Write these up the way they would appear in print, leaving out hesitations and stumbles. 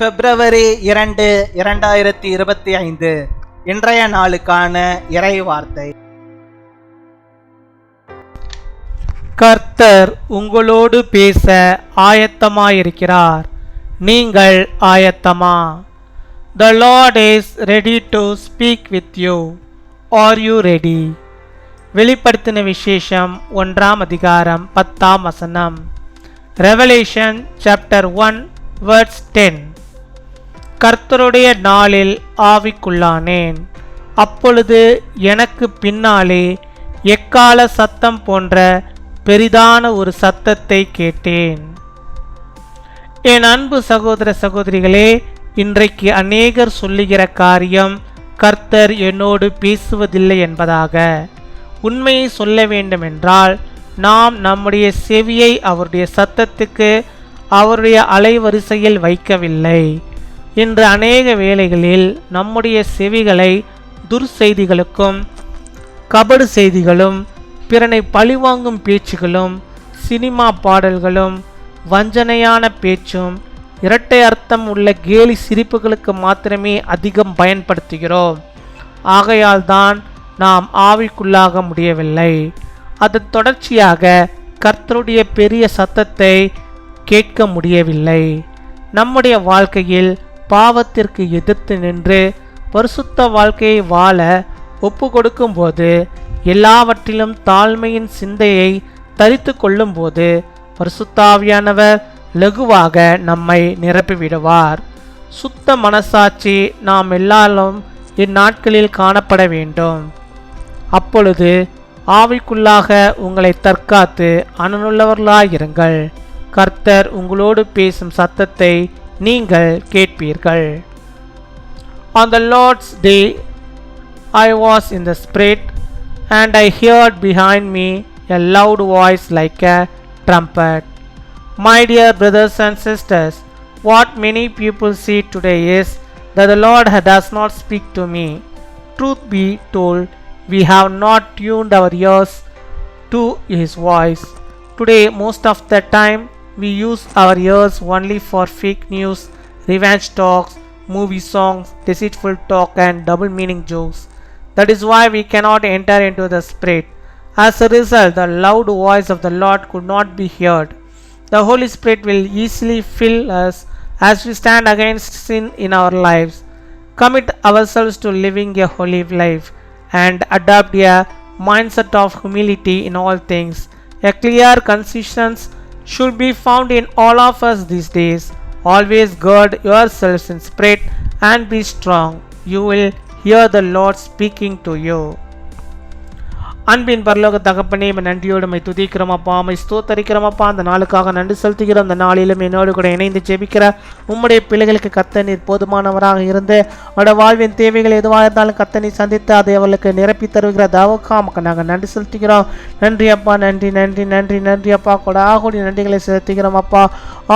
பிப்ரவரி 2, 2025 இன்றைய நாளுக்கான இறை வார்த்தை. கர்த்தர் உங்களோடு பேச ஆயத்தமாயிருக்கிறார். நீங்கள் ஆயத்தமா? The Lord is ready to speak with you. Are you ready? வெளிப்படுத்தின விசேஷம் 1 அதிகாரம் 10 Revelation chapter 1 verse 10. கர்த்தருடைய நாளில் ஆவிக்குள்ளானேன். அப்பொழுது எனக்கு பின்னாலே எக்கால சத்தம் போன்ற பெரிதான ஒரு சத்தத்தை கேட்டேன். என் அன்பு சகோதர சகோதரிகளே, இன்றைக்கு அநேகர் சொல்லுகிற காரியம் கர்த்தர் என்னோடு பேசுவதில்லை என்பதாக. உண்மையை சொல்ல வேண்டுமென்றால் நாம் நம்முடைய செவியை அவருடைய சத்தத்துக்கு அவருடைய அலைவரிசையில் வைக்கவில்லை. இன்று அநேக வேளைகளில் நம்முடைய செவிகளை துர்செய்திகளுக்கும் கபடு செய்திகளும் பிறனை பழிவாங்கும் பேச்சுகளும் சினிமா பாடல்களும் வஞ்சனையான பேச்சும் இரட்டை அர்த்தம் உள்ள கேலி சிரிப்புகளுக்கு மாத்திரமே அதிகம் பயன்படுத்துகிறோம். ஆகையால் தான் நாம் ஆவிக்குள்ளாக முடியவில்லை. அதன் தொடர்ச்சியாக கர்த்தருடைய பெரிய சத்தத்தை கேட்க முடியவில்லை. நம்முடைய வாழ்க்கையில் பாவத்திற்கு எதிர்த்து நின்று பரிசுத்த வாழ்க்கையை வாழ ஒப்பு கொடுக்கும்போது, எல்லாவற்றிலும் தாழ்மையின் சிந்தையை தரித்து கொள்ளும்போது பரிசுத்தாவியானவர் லகுவாக நம்மை நிரப்பிவிடுவார். சுத்த மனசாட்சி நாம் எல்லாரும் இந்நாட்களில் காணப்பட வேண்டும். அப்பொழுது ஆவிக்குள்ளாக உங்களை தற்காத்து அனுள்ளவர்களாயிருங்கள். கர்த்தர் உங்களோடு பேசும் சத்தத்தை நீங்கள் கேட்பீர்கள். On the Lord's day I was in the spirit, and I heard behind me a loud voice like a trumpet. My dear brothers and sisters, what many people see today is that the Lord does not speak to me. Truth be told, we have not tuned our ears to His voice. Today, most of the time, we use our ears only for fake news, revenge talks, movie songs, deceitful talk and double meaning jokes. That is why we cannot enter into the Spirit. As a result, the loud voice of the Lord could not be heard. The Holy Spirit will easily fill us as we stand against sin in our lives, commit ourselves to living a holy life, and adopt a mindset of humility in all things. A clear conscience should be found in all of us these days. Always guard yourselves in spirit and be strong. You will hear the Lord speaking to you. அன்பின் பரலோக தகப்பனே, நன்றியோடு my துதிக்கிறோம் அப்பா, my ஸ்தோத்தரிக்கிறோம் அப்பா. அந்த நாளுக்காக நன்றி செலுத்துகிறோம். அந்த நாளிலும் என்னோடு கூட இணைந்து ஜெபிக்கிற உம்முடைய பிள்ளைகளுக்கு கர்த்தர் நீர் போதுமானவராக இருந்து அவருடைய வாழ்வின் தேவைகள் எதுவாக இருந்தாலும் கர்த்தர் நீர் சந்தித்து அதை அவர்களுக்கு நிரப்பி தருகிற தாவுக்காக நாங்கள் நன்றி செலுத்துகிறோம். நன்றி அப்பா, நன்றி நன்றி நன்றி நன்றி அப்பா. கொடாகூடி நன்றிகளை செலுத்துகிறோம் அப்பா.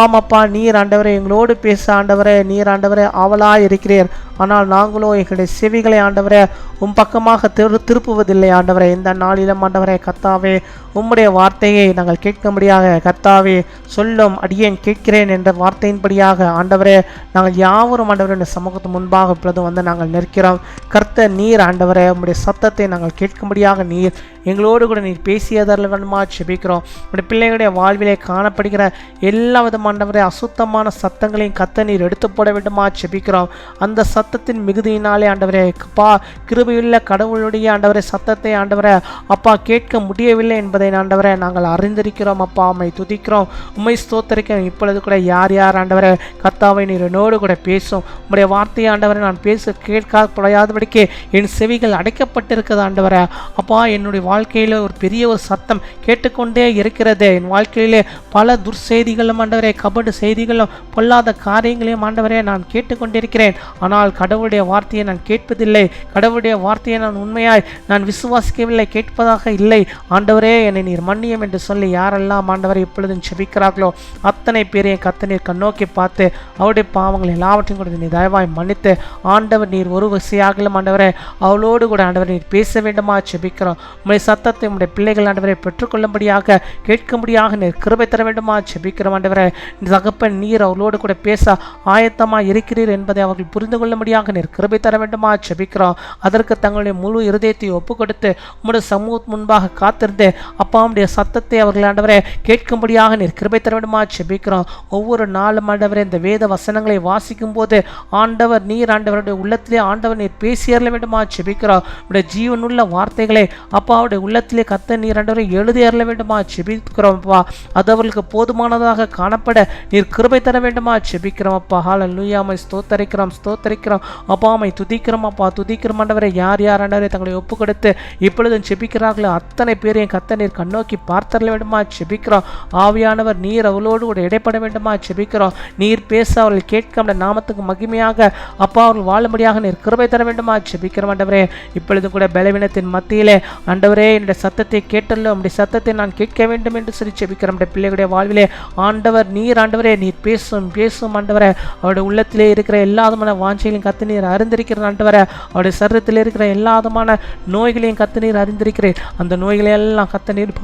ஆமாப்பா, நீர் ஆண்டவரே எங்களோடு பேச ஆண்டவரே, நீர் ஆண்டவரே ஆவலாய் இருக்கிறீர். ஆனால் நாங்களோ எங்களுடைய செவிகளை ஆண்டவரே உம் பக்கமாக திருப்புவதில்லை ஆண்டவரே. இந்த நாளிலும் ஆண்டவரே கர்த்தாவே, உம்முடைய வார்த்தையை நாங்கள் கேட்கும்படியாக கர்த்தாவே சொல்லும் அடியேன் கேட்கிறேன் என்ற வார்த்தையின்படியாக ஆண்டவரே நாங்கள் யாவரும் ஆண்டவரே இந்த சமூகத்து முன்பாக இப்பொழுது வந்து நாங்கள் நிற்கிறோம். கர்த்தர் நீர் ஆண்டவரே உம்முடைய சத்தத்தை நாங்கள் கேட்கும்படியாக நீர் எங்களோடு கூட நீர் பேசியதில் வேணுமா செபிக்கிறோம். உடைய பிள்ளைகளுடைய வாழ்விலே காணப்படுகிற எல்லா விதமான ஆண்டவரே அசுத்தமான சத்தங்களையும் கர்த்தர் நீர் எடுத்து போட வேண்டுமா செபிக்கிறோம். அந்த சத்தத்தின் மிகுதியினாலே ஆண்டவரே அப்பா, கிருபையுள்ள கடவுளுடைய ஆண்டவரே சத்தத்தை ஆண்டவரே அப்பா கேட்க முடியவில்லை என்பதை ஆண்டவரே நாங்கள் அறிந்திருக்கிறோம் அப்பா. உம்மை துதிக்கிறோம், உம்மை ஸ்தோத்தரிக்கிறோம். இப்பொழுது கூட யார் யார் ஆண்டவரே கர்த்தாவை நீர் என்னோடு கூட பேசும் உம்முடைய வார்த்தையை ஆண்டவரே நான் பேச கேட்காதபடிக்கு என் செவிகள் அடைக்கப்பட்டிருக்கிறது ஆண்டவரே அப்பா. என்னுடைய வாழ்க்கையில் ஒரு பெரிய ஒரு சத்தம் கேட்டுக்கொண்டே இருக்கிறது. என் வாழ்க்கையிலே பல துர்செய்திகளும் ஆண்டவரே கபடு செய்திகளும் பொல்லாத காரியங்களையும் ஆண்டவரே நான் கேட்டுக்கொண்டிருக்கிறேன். ஆனால் கடவுளுடைய வார்த்தையை நான் கேட்பதில்லை. கடவுளுடைய வார்த்தையை நான் உண்மையாய் நான் விசுவாசிக்கவில்லை, கேட்பதாக இல்லை. ஆண்டவரே என்னை நீர் மன்னியும் என்று சொல்லி யாரெல்லாம் ஆண்டவரை இப்பொழுதும் செபிக்கிறார்களோ அத்தனை பேரையும் கர்த்தர் நீர் கண்ணோக்கி பார்த்து அவருடைய பாவங்கள் எல்லாவற்றையும் கூட நீர் தயவாய் மன்னித்து ஆண்டவர் நீர் ஒரு விசையாகலும் ஆண்டவரே அவளோடு கூட ஆண்டவர் நீர் பேச வேண்டுமா செபிக்கிறோம். உம்முடைய சத்தத்தை உம்முடைய பிள்ளைகள் ஆண்டவரை பெற்றுக்கொள்ளும்படியாக கேட்கும்படியாக நீர் கிருபை தர வேண்டுமா ஜெபிக்கிறோம் ஆண்டவரே. தகப்பன் நீர் அவர்களோடு கூட பேச ஆயத்தமாக இருக்கிறீர் என்பதை அவர்கள் புரிந்து கொள்ளும்படியாக நீர் கிருபை தர வேண்டுமா ஜெபிக்கிறோம். அதற்கு தங்களுடைய முழு இருதயத்தை ஒப்பு கொடுத்து உம்முடைய சமூகத்து முன்பாக காத்திருந்து அப்பாவுடைய சத்தத்தை அவர்கள் ஆண்டவரே கேட்கும்படியாக நீர் கிருபை தர வேண்டுமா ஜெபிக்கிறோம். ஒவ்வொரு நாளும் ஆண்டவரே இந்த வேத வசனங்களை வாசிக்கும் போது ஆண்டவர் நீர் ஆண்டவருடைய உள்ளத்திலே ஆண்டவர் நீர் பேசியறல வேண்டுமா ஜெபிக்கிறோம். உடைய ஜீவனுள்ள வார்த்தைகளை அப்பாவுடைய உள்ளத்திலே கத்த நீர் ஆண்டவரை எழுதி அருள வேண்டுமா ஜெபிக்கிறோம் அப்பா. அது அவர்களுக்கு போதுமானதாக காணப்பட நீர் கிருபை தர வேண்டுமா ஜெபிக்கிறோம் அப்பா. ஹல்லேலூயா. மை ஸ்தோத்தரிக்கிறோம் ஸ்தோத்தரிக்கிறோம் அப்பா. மை துதிக்கிறோம் அப்பா துதிக்கிறோம் ஆண்டவரை. யார் யார் ஆண்டவரை தங்களை ஒப்பு கொடுத்து இப்பொழுதும் ஜெபிக்கிறார்களோ அத்தனை பேரையும் கத்த நீர் கண்ணோக்கி பார்த்தரல வேண்டுமா ஜெபிக்கிறோம். ஆவியானவர் நீர் அவளோடு கூட இடைப்பட வேண்டுமா ஜெபிக்கிறோம். நீர் பேச அவர்கள் கேட்க நாமத்துக்கு மகிமையாக அப்பா அவர்கள் வாழும்படியாக நீர் கிருபை தர வேண்டுமா ஜெபிக்கிறோம் ஆண்டவரே. இப்பொழுது கூட பலவீனத்தின் மத்தியிலே ஆண்டவரே என்னுடைய சத்தத்தை கேட்டല്ലോ உம்முடைய சத்தத்தை நான் கேட்க வேண்டும் என்று சொல்லி ஜெபிக்கிறோம். பிள்ளைகளுடைய வாழ்விலே ஆண்டவர் நீர் ஆண்டவரே நீர் பேசும் பேசும் ஆண்டவரே. அவருடைய உள்ளத்திலே இருக்கிற எல்லா விதமான வாஞ்சைகளையும் கத்து நீர் அறிந்திருக்கிற ஆண்டவரே. அவருடைய சரீரத்தில் இருக்கிற எல்லா விதமான நோய்களையும் கத்து நீர் அறிந்திருக்கிறேன். அந்த நோய்களை எல்லாம் கத்து நீர்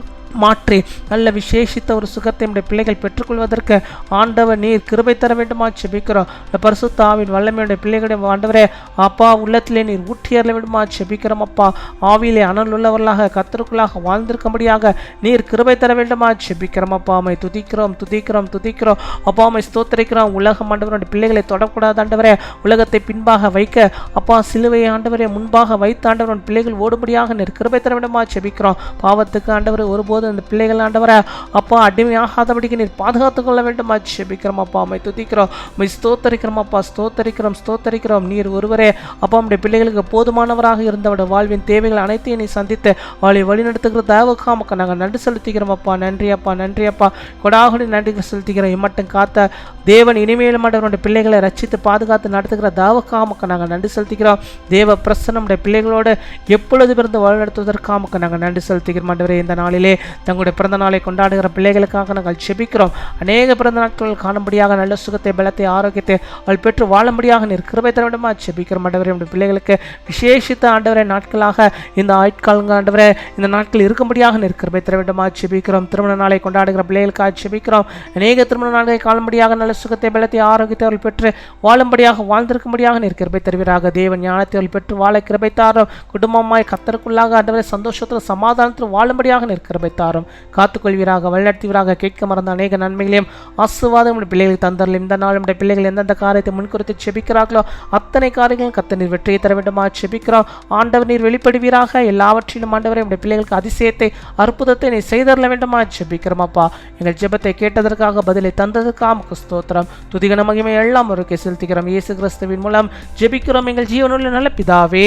மாற்றி நல்ல விசேஷித்த ஒரு சுகத்தை நம்முடைய பிள்ளைகள் பெற்றுக்கொள்வதற்கு ஆண்டவர் நீர் கிருபை தர வேண்டுமா ஜெபிக்கிறோம். இந்த பரிசுத்த ஆவியின் வல்லமையுடைய பிள்ளைகளுடைய ஆண்டவரே அப்பா உள்ளத்திலே நீர் ஊற்றியறல வேண்டுமா ஜெபிக்கிறோம் அப்பா. ஆவியிலே அனல் உள்ளவர்களாக கர்த்தருக்குள்ளாக வாழ்ந்திருக்கும்படியாக நீர் கிருபை தர வேண்டுமா ஜெபிக்கிறோம் அப்பா. அம்மை துதிக்கிறோம் துதிக்கிறோம் துதிக்கிறோம் அப்பா. அம்மை ஸ்தோத்திரிக்கிறோம். உலகம் ஆண்டவருடைய பிள்ளைகளை தொடக்கூடாது ஆண்டவரே. உலகத்தை பின்பாக வைக்க அப்பா சிலுவை ஆண்டவரை முன்பாக வைத்து ஆண்டவரின் பிள்ளைகள் ஓடும்படியாக நீர் கிருபை தர வேண்டுமா ஜெபிக்கிறோம். பாவத்துக்கு ஆண்டவரை ஒருபோது அந்த பிள்ளைகள் ஆண்டவரை அப்பா அடிமையாகாதபடிக்கு நீர் பாதுகாத்துக் கொள்ள வேண்டும் ஜெபிக்கிறோம் அப்பா. அம்மை துதிக்கிறோம் மை ஸ்தோத்தரிக்கிறோம் அப்பா. ஸ்தோத்தரிக்கிறோம் ஸ்தோத்தரிக்கிறோம். நீர் ஒருவரே அப்பா நம்முடைய பிள்ளைகளுக்கு போதுமானவராக இருந்தவருடைய வாழ்வின் தேவைகள் அனைத்தையும் நீ சந்தித்து அவளை வழிநடத்துகிற தேவகாமக்கு நாங்கள் நன்றி செலுத்துகிறோம் அப்பா. நன்றி அப்பா நன்றி அப்பா. கொடாகுடி நன்றி செலுத்துகிறோம். இம்மட்டும் காத்த தேவன் இனிமேலும் ஆண்டவருடைய பிள்ளைகளை ரட்சித்து பாதுகாத்து நடத்துகிற தேவகாமக்கு நாங்கள் நன்றி செலுத்துகிறோம். தேவ பிரசன்னம் நம்முடைய பிள்ளைகளோடு எப்பொழுது பிறந்து வழிநடத்துவதற்காமக்கு நாங்கள் நன்றி செலுத்துகிறோம் ஆண்டவரே. இந்த நாளிலே தங்களுடைய பிறந்த நாளை கொண்டாடுகிற பிள்ளைகளுக்காக நாங்கள் ஜெபிக்கிறோம். அநேக பிறந்த நாட்கள் காணும்படியாக நல்ல சுகத்தை பலத்தை ஆரோக்கியத்தை அவள் பெற்று வாழும்படியாக நீர் கிருபை தர வேண்டுமா ஜெபிக்கிறோம் ஆண்டவரே. நம்முடைய பிள்ளைகளுக்கு விசேஷித்த ஆண்டவரை நாட்களாக இந்த ஆட்காலங்க ஆண்டவரே இந்த நாட்கள் இருக்கும்படியாக நீர் கிருபை தர வேண்டுமா ஜெபிக்கிறோம். திருமண நாளை கொண்டாடுகிற பிள்ளைகளுக்காக ஜெபிக்கிறோம். அநேக திருமண நாட்களை காணும்படியாக நல்ல சுகத்தை பலத்தை ஆரோக்கியத்தை அவள் பெற்று வாழும்படியாக வாழ்ந்திருக்கும்படியாக நீர் கிருபை தருவீராக. தேவன் ஞானத்தை அவள் பெற்று வாழ கிருபை தாரும். குடும்பமாய் கர்த்தருக்குள்ளாக ஆண்டவரை சந்தோஷத்தில் சமாதானத்தில் வாழும்படியாக நீர் கிருபை தாரும். காத்துக்கொள்வீராக வழிநடத்துவீராக. கேட்க மறந்த அநேக நன்மைகளையும் ஆசீர்வாதம் பிள்ளைகள் தந்தரலும். இந்த நாள் நம்முடைய பிள்ளைகள் எந்தெந்த காரியத்தை முன்குறித்து செபிக்கிறார்களோ அத்தனை காரியங்களும் கர்த்தர் நீர் வெற்றியை தர வேண்டுமா ஜெபிக்கிறோம். ஆண்டவர் நீர் வெளிப்படுவீராக. எல்லாவற்றிலும் ஆண்டவரை நம்முடைய பிள்ளைகளுக்கு அதிசயத்தை அற்புதத்தை நீ செய்தரல வேண்டுமா ஜெபிக்கிறோம் அப்பா. எங்கள் ஜெபத்தை கேட்டதற்காக பதிலை தந்ததற்காக ஸ்தோத்திரம் துதிகன மகிமை எல்லாம் ஒருக்கே செலுத்துகிறோம். இயேசு கிறிஸ்துவின் மூலம் ஜெபிக்கிறோம் எங்கள் ஜீவனுள்ள நல்ல பிதாவே.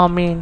ஆமீன்.